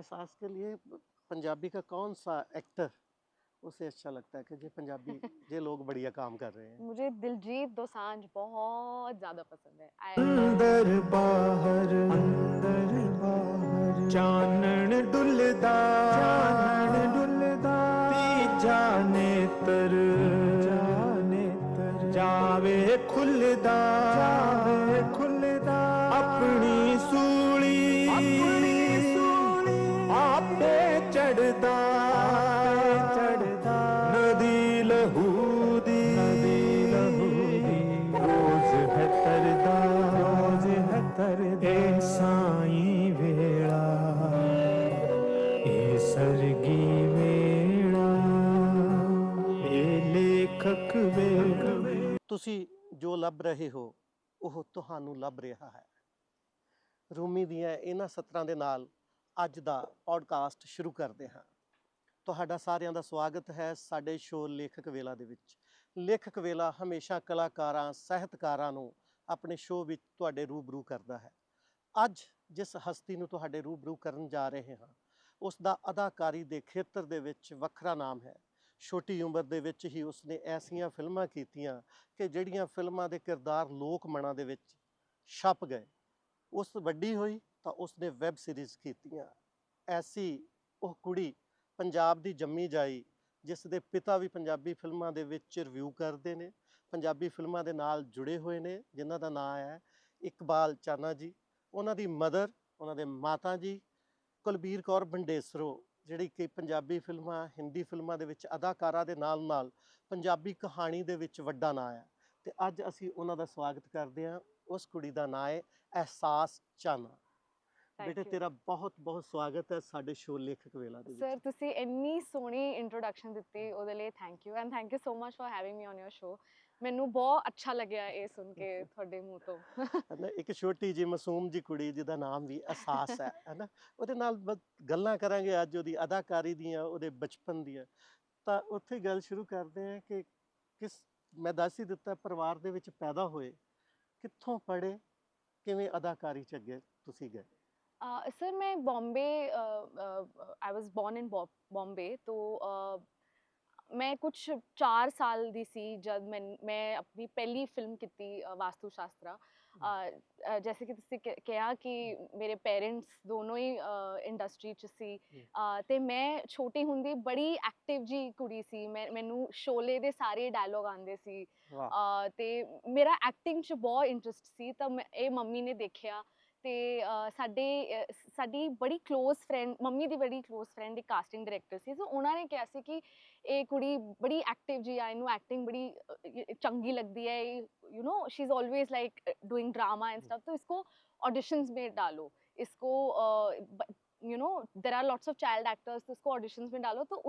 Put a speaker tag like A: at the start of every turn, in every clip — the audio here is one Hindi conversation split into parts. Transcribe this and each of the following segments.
A: एहसास के लिए पंजाबी का कौन सा एक्टर उसे अच्छा लगता है कि ये पंजाबी ये लोग बढ़िया काम कर रहे हैं?
B: मुझे दिलजीत दोसांझ बहुत ज्यादा पसंद है।
C: अंदर बाहर चानन डुलदा तीजा नेतर जावे खुलदा अपनी सूली आपे चढ़दा नदी लहू दी रोज है तरदा ए साईं वेला ए सरगी वेला ए लेखक वेला
A: ਤੁਸੀਂ ਜੋ ਲੱਭ ਰਹੇ ਹੋ ਉਹ ਤੁਹਾਨੂੰ ਲੱਭ ਰਿਹਾ ਹੈ। ਰੂਮੀ ਦੀਆਂ ਇਹਨਾਂ ਸਤਰਾਂ ਦੇ ਨਾਲ ਅੱਜ ਦਾ ਪੌਡਕਾਸਟ ਸ਼ੁਰੂ ਕਰਦੇ ਹਾਂ। ਤੁਹਾਡਾ ਸਾਰਿਆਂ ਦਾ ਸਵਾਗਤ ਹੈ ਸਾਡੇ ਸ਼ੋਅ ਲੇਖਕ ਵੇਲਾ ਦੇ ਵਿੱਚ। ਲੇਖਕ ਵੇਲਾ ਹਮੇਸ਼ਾ ਕਲਾਕਾਰਾਂ ਸਾਹਿਤਕਾਰਾਂ ਨੂੰ ਆਪਣੇ ਸ਼ੋਅ ਵਿੱਚ ਤੁਹਾਡੇ ਰੂਬਰੂ ਕਰਦਾ ਹੈ। ਅੱਜ ਜਿਸ ਹਸਤੀ ਨੂੰ ਤੁਹਾਡੇ ਰੂਬਰੂ ਕਰਨ ਜਾ ਰਹੇ ਹਾਂ ਉਸ ਦਾ ਅਦਾਕਾਰੀ ਦੇ ਖੇਤਰ ਦੇ ਵਿੱਚ ਵੱਖਰਾ ਨਾਮ ਹੈ। ਛੋਟੀ ਉਮਰ ਦੇ ਵਿੱਚ ਹੀ ਉਸਨੇ ਐਸੀਆਂ ਫਿਲਮਾਂ ਕੀਤੀਆਂ ਕਿ ਜਿਹੜੀਆਂ ਫਿਲਮਾਂ ਦੇ ਕਿਰਦਾਰ ਲੋਕ ਮਨਾਂ ਦੇ ਵਿੱਚ ਛਪ ਗਏ। ਉਸ ਵੱਡੀ ਹੋਈ ਤਾਂ ਉਸਨੇ ਵੈਬ ਸੀਰੀਜ਼ ਕੀਤੀਆਂ। ਐਸੀ ਉਹ ਕੁੜੀ ਪੰਜਾਬ ਦੀ ਜੰਮੀ ਜਾਈ ਜਿਸ ਦੇ ਪਿਤਾ ਵੀ ਪੰਜਾਬੀ ਫਿਲਮਾਂ ਦੇ ਵਿੱਚ ਰਿਵਿਊ ਕਰਦੇ ਨੇ, ਪੰਜਾਬੀ ਫਿਲਮਾਂ ਦੇ ਨਾਲ ਜੁੜੇ ਹੋਏ ਨੇ, ਜਿਨ੍ਹਾਂ ਦਾ ਨਾਂ ਹੈ ਇਕਬਾਲ ਚਾਨਾ ਜੀ। ਉਹਨਾਂ ਦੀ ਮਦਰ, ਉਹਨਾਂ ਦੇ ਮਾਤਾ ਜੀ ਕੁਲਬੀਰ ਕੌਰ ਬੰਡੇਸਰੋ, ਜਿਹੜੀ ਕਿ ਪੰਜਾਬੀ ਫਿਲਮਾਂ ਹਿੰਦੀ ਫਿਲਮਾਂ ਦੇ ਵਿੱਚ ਅਦਾਕਾਰਾ ਦੇ ਨਾਲ ਪੰਜਾਬੀ ਕਹਾਣੀ ਦੇ ਵਿੱਚ ਵੱਡਾ ਨਾਂ ਹੈ। ਅਤੇ ਅੱਜ ਅਸੀਂ ਉਹਨਾਂ ਦਾ ਸਵਾਗਤ ਕਰਦੇ ਹਾਂ। ਉਸ ਕੁੜੀ ਦਾ ਨਾਂ ਹੈ ਅਹਿਸਾਸ ਚਾਨਾ। ਬੇਟੇ ਤੇਰਾ ਬਹੁਤ ਬਹੁਤ ਸਵਾਗਤ ਹੈ ਸਾਡੇ ਸ਼ੋਅ ਲੇਖਕ ਵੇਲਾ ਦੇ ਵਿੱਚ।
B: ਸਰ ਤੁਸੀਂ ਇੰਨੀ ਸੋਹਣੀ ਇੰਟਰੋਡਕਸ਼ਨ ਦਿੱਤੀ ਉਹਦੇ ਲਈ thank you and thank you so much for having me on your show. ਮੈਨੂੰ ਬਹੁਤ ਅੱਛਾ ਲੱਗਿਆ ਇਹ ਸੁਣ ਕੇ ਤੁਹਾਡੇ ਮੂੰਹ ਤੋਂ।
A: ਇੱਕ ਛੋਟੀ ਜਿਹੀ ਮਾਸੂਮ ਜਿਹੀ ਕੁੜੀ ਜਿਹਦਾ ਨਾਮ ਵੀ ਅਹਿਸਾਸ ਹੈ ਨਾ, ਉਹਦੇ ਨਾਲ ਗੱਲਾਂ ਕਰਾਂਗੇ ਅੱਜ ਉਹਦੀ ਅਦਾਕਾਰੀ ਦੀਆਂ, ਉਹਦੇ ਬਚਪਨ ਦੀਆਂ। ਤਾਂ ਉੱਥੇ ਗੱਲ ਸ਼ੁਰੂ ਕਰਦੇ ਹਾਂ ਕਿ ਮੈਂ ਦੱਸ ਹੀ ਦਿੱਤਾ ਪਰਿਵਾਰ ਦੇ ਵਿੱਚ ਪੈਦਾ ਹੋਏ, ਕਿੱਥੋਂ ਪੜ੍ਹੇ, ਕਿਵੇਂ ਅਦਾਕਾਰੀ 'ਚ ਅੱਗੇ ਤੁਸੀਂ ਗਏ?
B: सर मैं Bombay I was born in Bombay तो मैं कुछ 4 साल दी सी जब मैं अपनी पहली फिल्म की वास्तु शास्त्रा। जैसे कि तुसी कहा कि मेरे पेरेंट्स दोनों ही इंडस्ट्री च सी ते मैं छोटी हुंदी बड़ी एक्टिव जी कुड़ी सी। मैनू शोले दे सारे डायलॉग आंदे सी ते मेरा एक्टिंग च बहुत इंटरस्ट सी। तो ये मम्मी ने देखिया ਤੇ ਸਾਡੀ ਬੜੀ ਕਲੋਜ਼ ਫਰੈਂਡ, ਮੰਮੀ ਦੀ ਬੜੀ ਕਲੋਜ਼ ਫਰੈਂਡ ਇੱਕ ਕਾਸਟਿੰਗ ਡਾਇਰੈਕਟਰ ਸੀ। ਸੋ ਉਹਨਾਂ ਨੇ ਕਿਹਾ ਸੀ ਕਿ ਇਹ ਕੁੜੀ ਬੜੀ ਐਕਟਿਵ ਜੀ ਆ, ਇਹਨੂੰ ਐਕਟਿੰਗ ਬੜੀ ਚੰਗੀ लगती है, you know she is always like doing drama and stuff, तो इसको ऑडिशंस में डालो, इसको you know there are lots of child actors, तो इसको ऑडिशंस में डालो। तो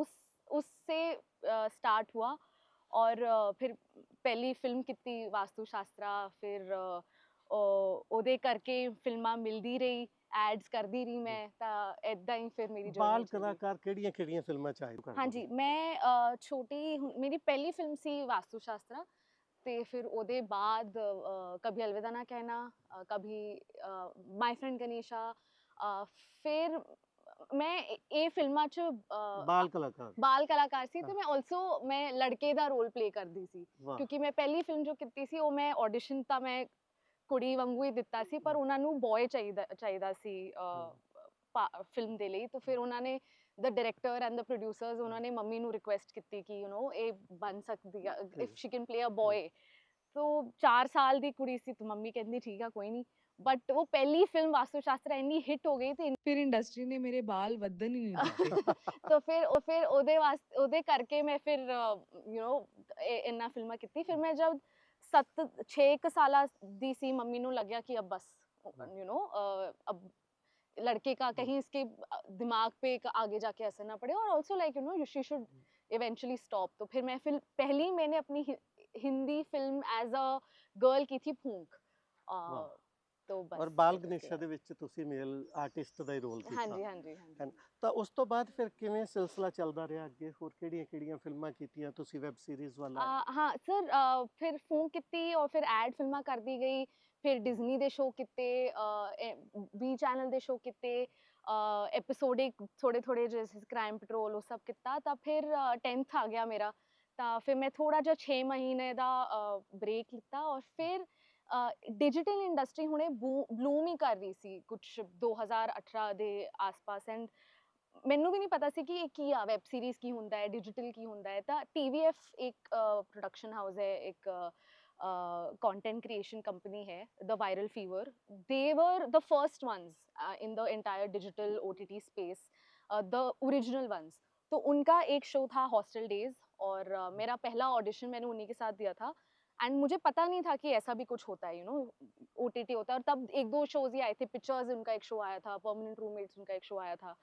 B: उससे स्टार्ट हुआ और फिर पहली फिल्म की वास्तु शास्त्रा। फिर ਉਹਦੇ ਕਰਕੇ ਫਿਲਮਾਂ ਮਿਲਦੀ ਰਹੀ, ਐਡਸ ਕਰਦੀ ਰਹੀ ਮੈਂ, ਤਾਂ ਇਦਾਂ ਹੀ ਫਿਰ ਮੇਰੀ
A: ਬਾਲ ਕਲਾਕਾਰ ਕਿਹੜੀਆਂ ਫਿਲਮਾਂ 'ਚ ਆਏ?
B: ਹਾਂਜੀ, ਮੈਂ ਛੋਟੀ ਮੇਰੀ ਪਹਿਲੀ ਫਿਲਮ ਸੀ ਵਾस्तु शास्त्रा ਤੇ ਫਿਰ ਉਹਦੇ ਬਾਅਦ ਕਭੀ ਅਲਵਿਦਾ ਨਾ ਕਹਿਣਾ, ਕਭੀ ਮਾਈ ਫਰੈਂਡ ਗਣੇਸ਼ਾ। ਫਿਰ ਮੈਂ ਇਹ ਫਿਲਮਾਂ 'ਚ ਬਾਲ ਕਲਾਕਾਰ ਸੀ ਤੇ ਮੈਂ ਆਲਸੋ ਮੈਂ ਲੜਕੇ ਦਾ ਰੋਲ ਪਲੇ ਕਰਦੀ ਸੀ, ਕਿਉਂਕਿ ਮੈਂ ਪਹਿਲੀ ਫਿਲਮ ਜੋ ਕੀਤੀ ਸੀ ਉਹ ਮੈਂ ਆਡੀਸ਼ਨ ਤਾਂ ਮੈਂ ਕੁੜੀ ਵਾਂਗੂ ਹੀ ਦਿੱਤਾ ਸੀ, ਪਰ ਉਹਨਾਂ ਨੂੰ ਬॉय ਚਾਹੀਦਾ ਸੀ ਫਿਲਮ ਦੇ ਲਈ। ਤਾਂ ਫਿਰ ਉਹਨਾਂ ਨੇ ਦ ਡਾਇਰੈਕਟਰ ਐਂਡ ਦ ਪ੍ਰੋਡਿਊਸਰਸ ਉਹਨਾਂ ਨੇ ਮੰਮੀ ਨੂੰ ਰਿਕੁਐਸਟ ਕੀਤੀ ਕਿ ਯੂ ਨੋ ਇਹ ਬਣ ਸਕਦੀ ਆ if she can play a boy. तो 4 साल ਦੀ ਕੁੜੀ ਸੀ ਤਾਂ ਮੰਮੀ ਕਹਿੰਦੀ ਠੀਕ ਆ ਕੋਈ ਨਹੀਂ। ਬਟ ਉਹ ਪਹਿਲੀ ਫਿਲਮ ਵਾਸਤੂ ਸ਼ਾਸਤਰਾ ਇੰਨੀ ਹਿੱਟ ਹੋ ਗਈ ਤੇ ਫਿਰ ਇੰਡਸਟਰੀ ਨੇ ਮੇਰੇ ਬਾਲ ਵੱਧਣ ਹੀ ਨਹੀਂ ਦਿੱਤੇ। ਤਾਂ ਫਿਰ ਉਹਦੇ ਕਰਕੇ ਮੈਂ ਫਿਰ ਯੂ ਨੋ ਇੰਨਾ ਫਿਲਮਾਂ ਕੀਤੀ। ਫਿਰ ਮੈਂ ਜਦ 6 ਸਾਲਾਂ ਦੀ ਸੀ ਮੰਮੀ ਨੂੰ ਲੱਗਿਆ ਕਿ अब बस यू नो अब लड़के का कहीं इसके दिमाग पे आगे जाके असर ना पड़े, और also like you know she should eventually stop. तो फिर मैं पहली मैंने अपनी Hindi film as a girl की थी फूंक। तो बस
A: और बाल गणेशा ਦੇ ਵਿੱਚ ਤੁਸੀਂ ਮੇਲ ਆਰਟਿਸਟ ਦਾ ਹੀ ਰੋਲ ਕੀਤਾ।
B: ਹਾਂਜੀ ਹਾਂਜੀ ਹਾਂਜੀ।
A: ਤਾਂ ਉਸ ਤੋਂ ਬਾਅਦ ਫਿਰ ਕਿਵੇਂ ਸਿਲਸਿਲਾ ਚੱਲਦਾ ਰਿਹਾ ਅੱਗੇ? ਹੋਰ ਕਿਹੜੀਆਂ ਫਿਲਮਾਂ ਕੀਤੀਆਂ ਤੁਸੀਂ? ਵੈਬ ਸੀਰੀਜ਼ ਵਾਲਾ?
B: हाँ सर, फिर फूंक की और फिर एड फिल्मा कर दी गई। फिर डिज्नी दे शो किते, बी चैनल दे शो किते, एपिसोडिक थोड़े थोड़े जैसे क्राइम पेट्रोल वो सब कितना तब फिर 10th आ गया मेरा ਤਾਂ ਫਿਰ ਮੈਂ ਥੋੜਾ ਜਿਹਾ 6 ਮਹੀਨੇ ਦਾ ਬ੍ਰੇਕ ਲਿੱਤਾ ਔਰ ਫਿਰ ਡਿਜੀਟਲ ਇੰਡਸਟਰੀ ਹੁਣੇ ਬਲੂਮ ਹੀ ਕਰ ਰਹੀ ਸੀ ਕੁਝ 2018 ਦੇ ਆਸ-ਪਾਸ ਐਂਡ ਮੈਨੂੰ ਵੀ ਨਹੀਂ ਪਤਾ ਸੀ ਕਿ ਇਹ ਕੀ ਆ ਵੈਬ ਸੀਰੀਜ਼ ਕੀ ਹੁੰਦਾ ਹੈ ਡਿਜੀਟਲ ਕੀ ਹੁੰਦਾ ਹੈ ਤਾਂ TVF ਇੱਕ ਪ੍ਰੋਡਕਸ਼ਨ ਹਾਊਸ ਹੈ ਇੱਕ content creation company है the Viral Fever. They were the first ones in the entire digital OTT space, the original ones. तो उनका एक शो था हॉस्टल डेज और मेरा पहला ऑडिशन मैंने उन्हीं के साथ दिया था एंड मुझे पता नहीं था कि ऐसा भी कुछ होता है OTT होता है और तब एक दो शोज ही आए थे पिक्चर्स उनका एक शो आया था परमानेंट रूममेट्स उनका एक शो आया था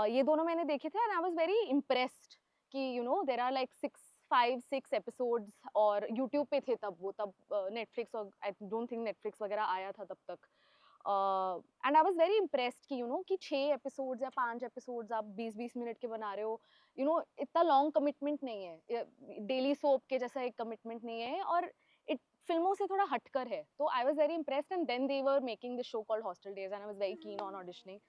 B: ये दोनों मैंने देखे थे and I was very impressed कि देयर आर लाइक 5-6 एपिसोड्स और यूट्यूब पे थे तब नेटफ्लिक्स और आई डोंट थिंक नेटफ्लिक्स वगैरह आया था तब तक and I was very impressed कि 6 एपिसोड्स या 5 एपिसोड्स आप 20-20 मिनट के बना रहे हो इतना लॉन्ग कमिटमेंट नहीं है डेली सोप के जैसा एक कमिटमेंट नहीं है और फिल्मों से थोड़ा हटकर है तो I was very impressed and then they were making the show called hostel days and I was very keen on auditioning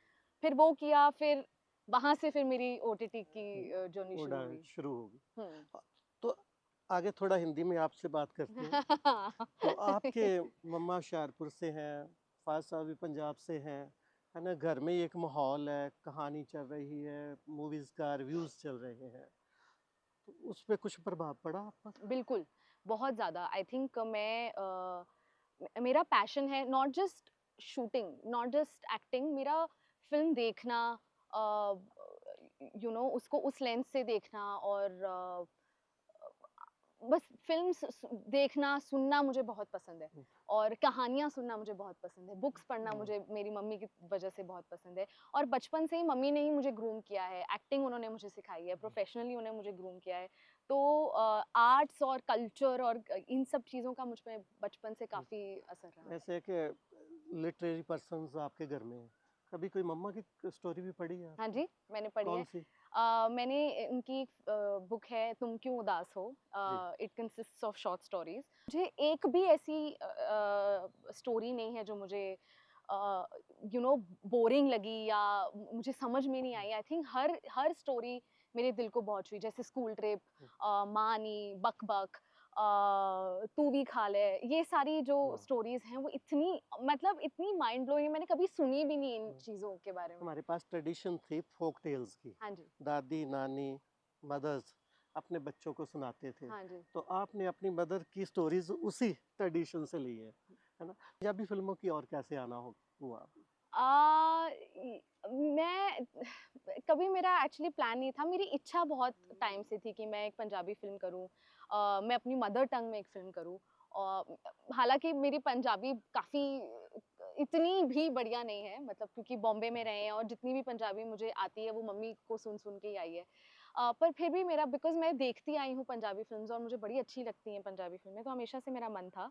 B: फिर वो किया फिर वहां से फिर मेरी OTT की जर्नी शुरू हुई
A: तो आगे थोड़ा हिंदी में आपसे बात करते हैं तो आपके मम्मा होशियारपुर से हैं फाज साहब भी पंजाब से हैं है ना घर में एक माहौल है कहानी चल रही है मूवीज़ का रिव्यूज़ चल रहे हैं तो उस पर कुछ प्रभाव पड़ा आपका
B: बिल्कुल बहुत ज़्यादा आई थिंक मेरा पैशन है not just shooting not just acting मेरा फिल्म देखना उसको उस लेंस से देखना और बस फिल्म देखना सुनना मुझे बहुत पसंद है और कहानियाँ सुनना मुझे बहुत पसंद है बुक्स पढ़ना मुझे मेरी मम्मी की वजह से बहुत पसंद है और बचपन से ही मम्मी ने ही मुझे ग्रूम किया है एक्टिंग उन्होंने मुझे सिखाई है प्रोफेशनली उन्होंने मुझे ग्रूम किया है तो आर्ट्स और कल्चर और इन सब चीज़ों का मुझ पर बचपन से काफ़ी असर रहा है
A: ऐसे कि लिटरेरी पर्सन्स आपके घर में हैं कभी कोई मम्मा की स्टोरी भी पढ़ी है
B: हाँ जी मैंने पढ़ी
A: कौन
B: है
A: सी
B: मैंने उनकी बुक है तुम क्यों उदास हो it consists of short stories मुझे एक भी ऐसी स्टोरी नहीं है जो मुझे बोरिंग लगी या मुझे समझ में नहीं आई आई थिंक हर स्टोरी मेरे दिल को बहुत छुई जैसे स्कूल ट्रिप मानी बक बक तू भी खा ले ये सारी जो स्टोरीज हैं वो इतनी माइंड ब्लोइंग मैंने कभी सुनी भी नहीं इन चीज़ों के बारे में
A: हमारे पास ट्रेडिशन थी फोक टेल्स की
B: हाँ जी
A: दादी नानी मदर्स अपने बच्चों को सुनाते थे
B: हाँ जी
A: तो आपने अपनी मदर की स्टोरीज उसी ट्रेडिशन से ली है ना पंजाबी फिल्मों की और कैसे आना हुआ
B: मैं कभी मेरा एक्चुअली प्लान नहीं था मेरी इच्छा बहुत टाइम से थी कि मैं एक पंजाबी फिल्म करूं मैं अपनी मदर टंग में एक फिल्म करूं और हालांकि मेरी पंजाबी काफ़ी इतनी भी बढ़िया नहीं है मतलब क्योंकि बॉम्बे में रहे हैं और जितनी भी पंजाबी मुझे आती है वो मम्मी को सुन सुन के ही आई है पर फिर भी मेरा बिकॉज मैं देखती आई हूँ पंजाबी फिल्म्स और मुझे बड़ी अच्छी लगती हैं पंजाबी फिल्में तो हमेशा से मेरा मन था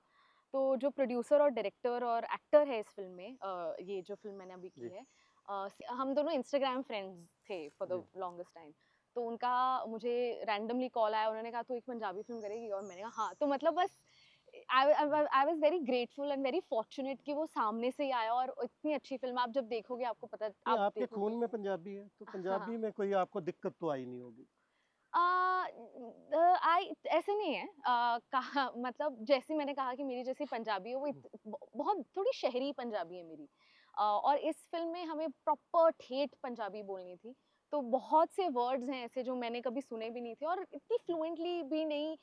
B: तो जो प्रोड्यूसर और डायरेक्टर और एक्टर है इस फिल्म में ये जो फिल्म मैंने अभी की है हम दोनों इंस्टाग्राम फ्रेंड्स थे फॉर द लॉन्गेस्ट टाइम तो उनका मुझे रैंडमली कॉल आया उन्होंने कहा तू एक पंजाबी फिल्म करेगी और मैंने कहा हाँ तो मतलब बस आई was very grateful and very fortunate कि वो सामने से ही आया और इतनी अच्छी फिल्म आप जब देखोगे आपको पता
A: आपके खून में पंजाबी है तो पंजाबी में कोई आपको दिक्कत तो आई नहीं होगी
B: ऐसे नहीं है मतलब जैसे मैंने कहा कि मेरी जैसी पंजाबी है वो बहुत थोड़ी शहरी पंजाबी है मेरी और इस फिल्म में हमें प्रॉपर ठेठ पंजाबी बोलनी थी तो बहुत से वर्ड्स हैं ऐसे जो मैंने कभी सुने भी नहीं थे और इतनी फ्लुएंटली भी नहीं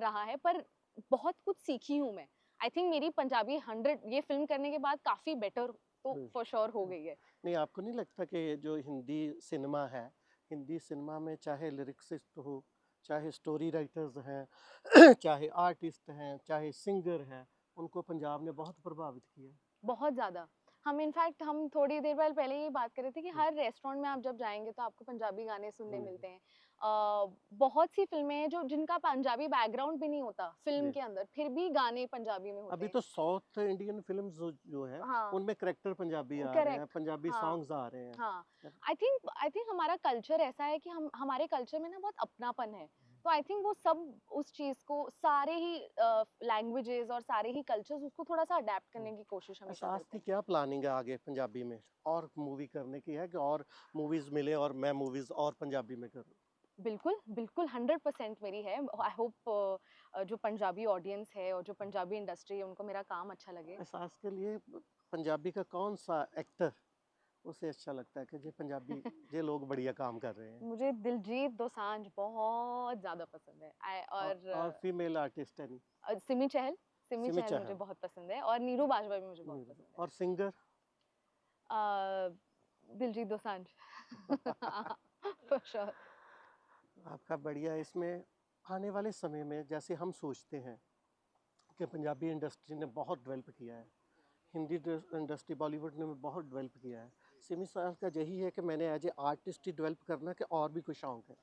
B: रहा है पर बहुत कुछ सीखी हूँ मैं आई थिंक मेरी पंजाबी 100 ये फिल्म करने के बाद काफ़ी बेटर तो फॉर श्योर हो गई है
A: नहीं आपको नहीं लगता कि जो हिंदी सिनेमा है हिंदी सिनेमा में चाहे लिरिक्सिस्ट हो चाहे स्टोरी राइटर्स हैं चाहे आर्टिस्ट हैं चाहे सिंगर हैं उनको पंजाब ने बहुत प्रभावित किया
B: बहुत ज़्यादा हम इनफैक्ट हम थोड़ी देर पहले ही बात कर रहे थे कि हर रेस्टोरेंट में आप जब जाएंगे तो आपको पंजाबी गाने सुनने मिलते हैं बहुत सी फिल्में हैं जो जिनका पंजाबी बैकग्राउंड भी नहीं होता फिल्म के अंदर फिर भी गाने पंजाबी में होते
A: अभी
B: हैं
A: तो साउथ इंडियन फिल्म्स जो है
B: हाँ,
A: उनमें करेक्टर पंजाबी आ रहे हैं पंजाबी सॉन्ग्स आ रहे हैं
B: हाँ आई थिंक हमारा कल्चर ऐसा है कि हम हमारे कल्चर में ना बहुत अपनापन है तो आई थिंक वो सब उस चीज़ को सारे ही लैंग्वेजेस और सारे ही कल्चर्स उसको थोड़ा सा अडेप्ट करने की कोशिश हमेशा
A: एहसास
B: करते
A: की
B: हैं।
A: क्या प्लानिंग है आगे पंजाबी में, और मूवी करने की है कि और मूवीज मिले और मैं मूवीज और पंजाबी में करूँ?
B: बिल्कुल, बिल्कुल 100% मेरी है। आई होप जो पंजाबी ऑडियंस है और जो पंजाबी इंडस्ट्री है उनको मेरा काम अच्छा लगे।
A: एहसास के लिए पंजाबी का कौन सा एक्टर उसे अच्छा लगता है कि ये पंजाबी ये लोग बढ़िया काम कर रहे हैं?
B: मुझे दिलजीत दोसांझ बहुत ज़्यादा पसंद है।
A: और फीमेल आर्टिस्ट है
B: सिमी चहल, सिमी
A: सिमी
B: चहल मुझे
A: चहल,
B: बहुत पसंद है और नीरू बाजवा भी मुझे बहुत पसंद है।
A: और singer?
B: A, Diljit Dosanjh for sure.
A: आपका बढ़िया। इसमें आने वाले समय में जैसे हम सोचते हैं कि पंजाबी इंडस्ट्री ने बहुत डेवलप किया है, हिंदी इंडस्ट्री बॉलीवुड ने बहुत डेवलप किया है, सिमी सर का यही है कि मैंने एज ए आर्टिस्ट ही डेवलप करना कि और भी कुछ शौक है?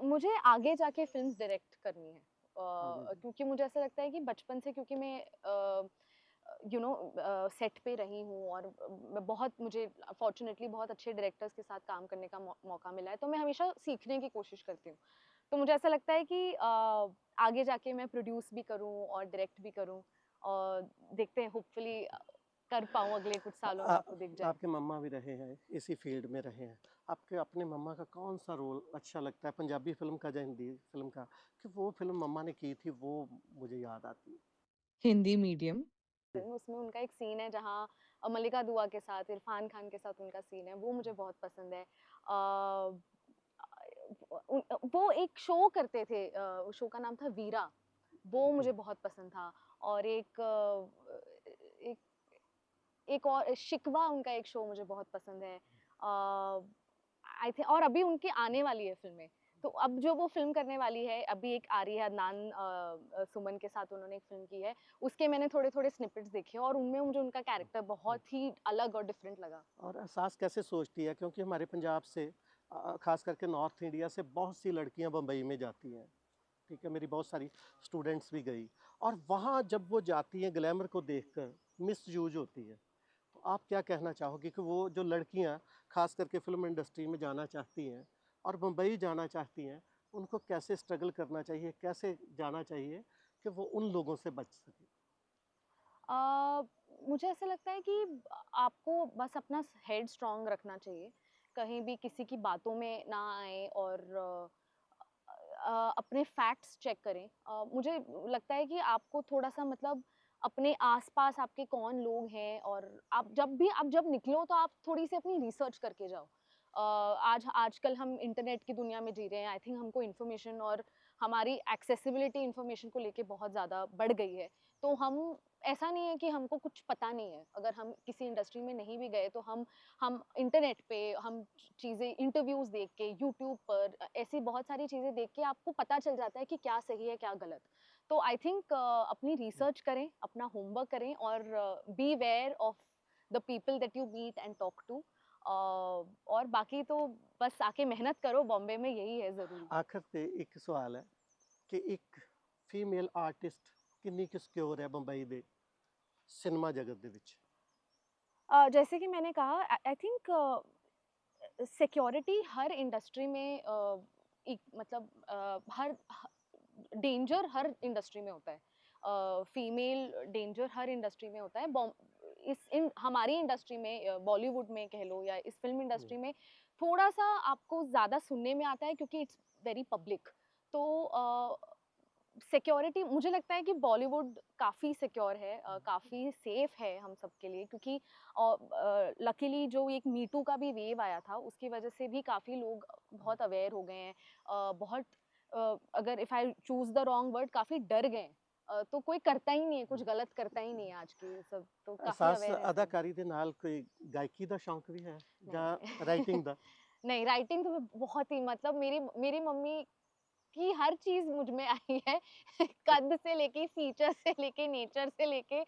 B: मुझे आगे जाके फ़िल्म्स डायरेक्ट करनी है।
A: आगे
B: क्योंकि मुझे ऐसा लगता है कि बचपन से क्योंकि मैं सेट पे रही हूँ और मैं बहुत मुझे फॉर्च्यूनेटली बहुत अच्छे डायरेक्टर्स के साथ काम करने का मौका मिला है, तो मैं हमेशा सीखने की कोशिश करती हूँ। तो मुझे ऐसा लगता है कि आगे जाके मैं प्रोड्यूस भी करूँ और डायरेक्ट भी करूँ और देखते हैं होपफुली कर पाऊँ अगले कुछ सालों में आपको दिख जाए।
A: आपके मम्मा भी रहे हैं इसी फील्ड में रहे हैं, आपके अपने मम्मा का कौन सा रोल अच्छा लगता है पंजाबी फिल्म का या हिंदी फिल्म का, कि वो फिल्म मम्मा ने की थी वो मुझे याद आती है?
D: हिंदी मीडियम।
B: उसमें उनका एक सीन है जहाँ मल्लिका दुआ के साथ इरफान खान के साथ उनका सीन है, वो मुझे बहुत पसंद है। वो एक शो करते थे, उस शो का नाम था वीरा, वो मुझे बहुत पसंद था। और एक एक और शिकवा उनका एक शो मुझे बहुत पसंद है। आई थिंक और अभी उनकी आने वाली है फिल्में, तो अब जो वो फ़िल्म करने वाली है, अभी एक आ रही है अदनान सुमन के साथ उन्होंने एक फ़िल्म की है, उसके मैंने थोड़े-थोड़े स्निपेट्स देखे और उनमें मुझे उनका कैरेक्टर बहुत ही अलग और डिफरेंट लगा।
A: और एहसास कैसे सोचती है, क्योंकि हमारे पंजाब से खास करके नॉर्थ इंडिया से बहुत सी लड़कियां बम्बई में जाती हैं, ठीक है, मेरी बहुत सारी स्टूडेंट्स भी गई, और वहाँ जब वो जाती हैं ग्लैमर को देखकर मिस यूज होती है। तो आप क्या कहना चाहोगे कि वो जो लड़कियां खास करके फिल्म इंडस्ट्री में जाना चाहती हैं और मुंबई जाना चाहती हैं, उनको कैसे स्ट्रगल करना चाहिए, कैसे जाना चाहिए कि वो उन लोगों से बच सके?
B: अ, मुझे ऐसा लगता है कि आपको बस अपना हेड स्ट्रांग रखना चाहिए, कहीं भी किसी की बातों में ना आए और अपने फैक्ट्स चेक करें। मुझे लगता है कि आपको थोड़ा-सा मतलब अपने आस-पास आपके कौन लोग हैं और आप जब निकलो तो आप थोड़ी-सी अपनी रिसर्च करके जाओ। आजकल हम इंटरनेट की दुनिया में जी रहे हैं, आई थिंक हमको इन्फॉर्मेशन और हमारी एक्सेसिबिलिटी इन्फॉर्मेशन को लेके बहुत ज़्यादा बढ़ गई है। तो हम ऐसा नहीं है कि हमको कुछ पता नहीं है, अगर हम किसी इंडस्ट्री में नहीं भी गए तो हम इंटरनेट पे हम चीज़ें इंटरव्यूज़ देख के यूट्यूब पर ऐसी बहुत सारी चीज़ें देख के आपको पता चल जाता है कि क्या सही है, क्या गलत। तो आई थिंक अपनी रिसर्च करें, अपना होमवर्क करें और be aware of the people that you meet and talk to. और बाकी तो बस आके मेहनत करो, बॉम्बे में यही है ज़रूरी।
A: आखिर ते एक सवाल है कि एक फीमेल आर्टिस्ट किन्नी कुछ सिक्योर है बंबई दे सिनेमा जगत दे विच?
B: जैसे कि मैंने कहा I think security her industry में एक मतलब हर डेंजर हर इंडस्ट्री में होता है। फीमेल डेंजर हर इंडस्ट्री में होता है। इस इन हमारी इंडस्ट्री में बॉलीवुड में कह लो या इस फिल्म इंडस्ट्री में थोड़ा सा आपको ज़्यादा सुनने में आता है क्योंकि इट्स वेरी पब्लिक। तो सिक्योरिटी मुझे लगता है कि बॉलीवुड काफ़ी सिक्योर है, काफ़ी सेफ है हम सबके लिए क्योंकि लकीली जो एक मी टू का भी वेव आया था उसकी वजह से भी काफ़ी लोग बहुत अवेयर हो गए हैं। बहुत अगर if I choose the wrong word काफ़ी डर गए हैं। तो कोई करता ही नहीं है, कुछ गलत करता ही नहीं है आज की सब, तो काफ़ी
A: एहसास
B: अवेयर है सब।
A: अदाकारी दे नाल कोई गायकी दा शौक भी है
B: नहीं,
A: या
B: नहीं।
A: राइटिंग दा?
B: नहीं, राइटिंग तो मैं बहुत ही मतलब मेरी मेरी मम्मी की हर चीज़ मुझ में आई है कद से लेके फीचर से लेके नेचर से लेके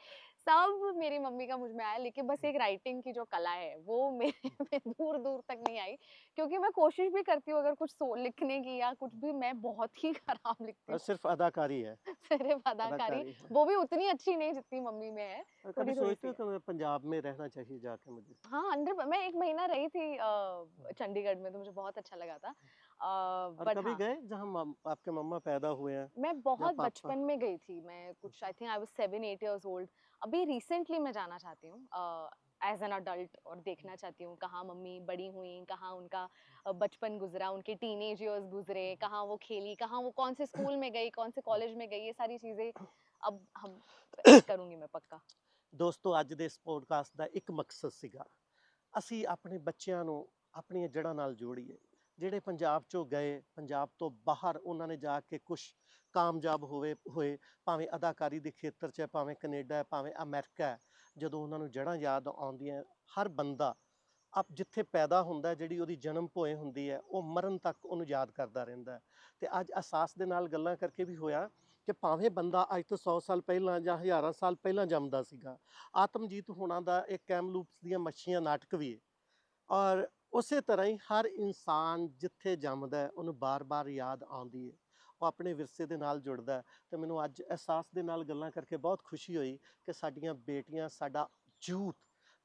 B: सब मेरी मम्मी का मुझ में आया, लेकिन बस एक राइटिंग की जो कला है वो मेरे में दूर दूर तक नहीं आई, क्योंकि मैं कोशिश भी करती हूँ अगर कुछ लिखने की या कुछ भी, मैं बहुत ही खराब लिखती हूँ।
A: सिर्फ अदाकारी है,
B: सिर्फ अदाकारी,
A: अदाकारी है।
B: वो भी उतनी अच्छी नहीं जितनी मम्मी में है,
A: कभी
B: थोड़ी थोड़ी
A: सोचते
B: सी
A: हो
B: है।
A: कि मैं पंजाब में रहना चाहिए जाके मुझे?
B: हाँ, मैं 1 महीना रही थी चंडीगढ़ में, तो मुझे बहुत अच्छा लगा था।
A: और
B: बट
A: कभी
B: हाँ,
A: गए जहाँ आपके मम्मा पैदा हुए हैं,
B: मैं
A: या
B: बहुत
A: पापा?
B: बचपन में गई थी, मैं कुछ I think I was 7-8 years old. अभी रिसेंटली मैं जाना चाहती हूँ एज़ एन अडल्ट, और देखना चाहती हूँ कहाँ मम्मी बड़ी हुईं, कहाँ उनका बचपन गुज़रा, उनके टीनेज इयर्स गुज़रे, कहाँ वो खेली, कहाँ वो कौन से स्कूल में गई, कौन से कॉलेज में गई, ये सारी चीज़ें अब हम करूँगी मैं पक्का।
A: ਦੋਸਤੋ ਅੱਜ ਦੇ ਇਸ ਪੋਡਕਾਸਟ ਦਾ ਇੱਕ ਮਕਸਦ ਸੀਗਾ, ਅਸੀਂ ਆਪਣੇ ਬੱਚਿਆਂ ਨੂੰ ਆਪਣੀਆਂ ਜੜ੍ਹਾਂ ਨਾਲ ਜੋੜੀਏ। ਜਿਹੜੇ ਪੰਜਾਬ 'ਚੋਂ ਗਏ, ਪੰਜਾਬ ਤੋਂ ਬਾਹਰ ਉਹਨਾਂ ਨੇ ਜਾ ਕੇ ਕੁਛ ਕਾਮਯਾਬ ਹੋਏ, ਭਾਵੇਂ ਅਦਾਕਾਰੀ ਦੇ ਖੇਤਰ 'ਚ ਹੈ, ਭਾਵੇਂ ਕੈਨੇਡਾ ਹੈ, ਭਾਵੇਂ ਅਮਰੀਕਾ ਹੈ। ਜਦੋਂ ਉਹਨਾਂ ਨੂੰ ਜੜ੍ਹਾਂ ਯਾਦ ਆਉਂਦੀਆਂ, ਹਰ ਬੰਦਾ ਜਿੱਥੇ ਪੈਦਾ ਹੁੰਦਾ, ਜਿਹੜੀ ਉਹਦੀ ਜਨਮ ਭੋਏ ਹੁੰਦੀ ਹੈ, ਉਹ ਮਰਨ ਤੱਕ ਉਹਨੂੰ ਯਾਦ ਕਰਦਾ ਰਹਿੰਦਾ। ਅਤੇ ਅੱਜ ਅਹਿਸਾਸ ਦੇ ਨਾਲ ਗੱਲਾਂ ਕਰਕੇ ਵੀ ਹੋਇਆ ਕਿ ਭਾਵੇਂ ਬੰਦਾ ਅੱਜ ਤੋਂ 100 ਸਾਲ ਪਹਿਲਾਂ ਜਾਂ ਹਜ਼ਾਰਾਂ ਸਾਲ ਪਹਿਲਾਂ ਜੰਮਦਾ ਸੀਗਾ, ਆਤਮਜੀਤ ਹੋਣਾ ਦਾ ਇੱਕ ਕੈਮਲੂਪਸ ਦੀਆਂ ਮੱਛੀਆਂ ਨਾਟਕ ਵੀ ਹੈ। ਔਰ ਉਸੇ ਤਰ੍ਹਾਂ ਹੀ ਹਰ ਇਨਸਾਨ ਜਿੱਥੇ ਜੰਮਦਾ ਉਹਨੂੰ ਬਾਰ-ਬਾਰ ਯਾਦ ਆਉਂਦੀ ਹੈ, ਉਹ ਆਪਣੇ ਵਿਰਸੇ ਦੇ ਨਾਲ ਜੁੜਦਾ। ਅਤੇ ਮੈਨੂੰ ਅੱਜ ਅਹਿਸਾਸ ਦੇ ਨਾਲ ਗੱਲਾਂ ਕਰਕੇ ਬਹੁਤ ਖੁਸ਼ੀ ਹੋਈ ਕਿ ਸਾਡੀਆਂ ਬੇਟੀਆਂ, ਸਾਡਾ ਯੂਥ,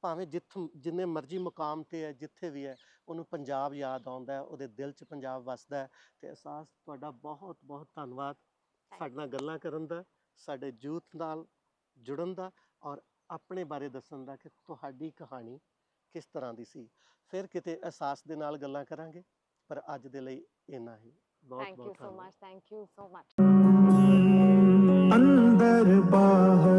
A: ਭਾਵੇਂ ਜਿੰਨੇ ਮਰਜ਼ੀ ਮੁਕਾਮ 'ਤੇ ਹੈ, ਜਿੱਥੇ ਵੀ ਹੈ, ਉਹਨੂੰ ਪੰਜਾਬ ਯਾਦ ਆਉਂਦਾ, ਉਹਦੇ ਦਿਲ 'ਚ ਪੰਜਾਬ ਵੱਸਦਾ। ਅਤੇ ਅਹਿਸਾਸ, ਤੁਹਾਡਾ ਬਹੁਤ ਬਹੁਤ ਧੰਨਵਾਦ ਸਾਡੇ ਨਾਲ ਗੱਲਾਂ ਕਰਨ ਦਾ, ਸਾਡੇ ਯੂਥ ਨਾਲ ਜੁੜਨ ਦਾ, ਔਰ ਆਪਣੇ ਬਾਰੇ ਦੱਸਣ ਦਾ ਕਿ ਤੁਹਾਡੀ ਕਹਾਣੀ ਕਿਸ ਤਰ੍ਹਾਂ ਦੀ ਸੀ। ਫਿਰ ਕਿਤੇ ਅਹਿਸਾਸ ਦੇ ਨਾਲ ਗੱਲਾਂ ਕਰਾਂਗੇ, ਪਰ ਅੱਜ ਦੇ ਲਈ ਇੰਨਾ ਹੀ। ਬਹੁਤ
B: थैंक यू
A: ਬਹੁਤ
B: सो
A: ਧੰਨਵਾਦ।
B: Much, thank you so much.
C: अंदर बाहर